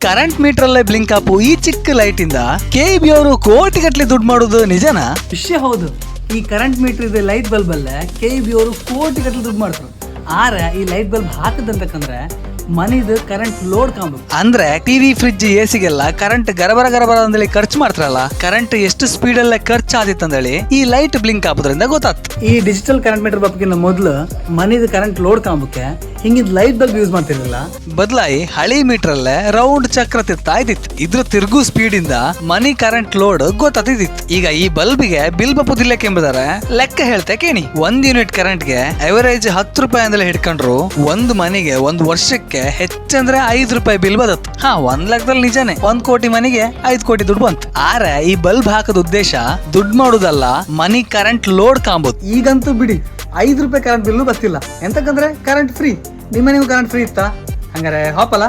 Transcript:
Current metre ಅಲ್ಲೇ blink app ಈ ಚಿಕ್ಕ ಲೈಟ್ ಇಂದ KEB ಅವರು ಕೋಟಿಗಟ್ಟಲೆ ದುಡ್ಡು ಮಾಡೋದು ನಿಜನಾ? ವಿಷಯ ಹೌದು. ಈ ಕರೆಂಟ್ ಮೀಟರ್ ಇದೆ ಲೈಟ್ ಬಲ್ಬ್ ಅಲ್ಲೇ KEB ಅವರು ಕೋಟಿಗಟ್ಟಲೆ ದುಡ್ಡು ಮಾಡ್ತಾರೆ. ಆದ್ರೆ ಈ ಲೈಟ್ ಬಲ್ಬ್ ಹಾಕದಂತಂದ್ರೆ ಮನಿದು ಕರೆಂಟ್ ಲೋಡ್ ಕಾಣ್ಬೇಕು. ಅಂದ್ರೆ ಟಿವಿ ಫ್ರಿಡ್ಜ್ ಎಸಿಗೆಲ್ಲ ಕರೆಂಟ್ ಗರಬರ ಅಂದೇಳಿ ಖರ್ಚು ಮಾಡ್ತಾರಲ್ಲ, ಕರೆಂಟ್ ಎಷ್ಟು ಸ್ಪೀಡ್ ಅಲ್ಲೇ ಖರ್ಚು ಆದಿತ್ತು ಅಂದೇಳಿ ಈ ಲೈಟ್ ಬ್ಲಿಂಕ್ ಆಗೋದ್ರಿಂದ ಗೊತ್ತಾಗ್ತು. ಈ ಡಿಜಿಟಲ್ ಕರೆಂಟ್ ಮೀಟರ್ ಬಲ್ಬ್ಗಿಂತ ಮೊದಲು ಮನಿದು ಕರೆಂಟ್ ಲೋಡ್ ಕಾಣ್ಬೇಕೆ ಹಿಂಗಿದ್ ಲೈಟ್ ಬಲ್ಬ್ ಯೂಸ್ ಮಾಡ್ತಿರ್ಲಿಲ್ಲ. ಬದಲಾಯಿ ಹಳಿ ಮೀಟರ್ ಅಲ್ಲೇ ರೌಂಡ್ ಚಕ್ರ ತಿರ್ತಾ ಇದ್ದಿತ್ತು. ಇದ್ರ ತಿರುಗು ಸ್ಪೀಡ್ ಇಂದ ಮನಿ ಕರೆಂಟ್ ಲೋಡ್ ಗೊತ್ತಾಗ್ತಿತ್ತು. ಈಗ ಈ ಬಲ್ಬ್ಗೆ ಬಿಲ್ ಬಪ್ಪುದಿಲ್ಲಕ್ಕೆ ಎಂಬುದಾರೆ ಲೆಕ್ಕ ಹೇಳ್ತೆ ಕೇಳಿ. 1 ಯೂನಿಟ್ ಕರೆಂಟ್ ಗೆ ಅವರೇಜ್ 10 ರೂಪಾಯಿ ಅಂದಲೇ ಹಿಡ್ಕೊಂಡ್ರು ಒಂದು ಮನೆಗೆ 1 ವರ್ಷಕ್ಕೆ ಹೆಚ್ಚಂದ್ರೆ 5 ರೂಪಾಯಿ ಬಿಲ್ ಬದತ್ತು. ಒಂದ್ ಲೆಕ್ಕದಲ್ಲಿ ನಿಜಾನೇ 1 ಕೋಟಿ ಮನೆಗೆ 5 ಕೋಟಿ ದುಡ್ಡು ಬಂತು. ಆದ್ರೆ ಈ ಬಲ್ಬ್ ಹಾಕದ ಉದ್ದೇಶ ದುಡ್ಡು ಮಾಡುದಲ್ಲ, ಮನಿ ಕರೆಂಟ್ ಲೋಡ್ ಕಾಂಬೋದು. ಈಗಂತೂ ಬಿಡಿ 5 ರೂಪಾಯಿ ಕರೆಂಟ್ ಬಿಲ್ಲು ಬರ್ತಿಲ್ಲ. ಎಂತಕ್ಕಂದ್ರೆ ಕರೆಂಟ್ ಫ್ರೀ. ನಿಮ್ಮನೆಗೂ ಕರೆಂಟ್ ಫ್ರೀ ಇತ್ತಾ? ಹಂಗಾರೆ ಹಾಪಲ್ಲ.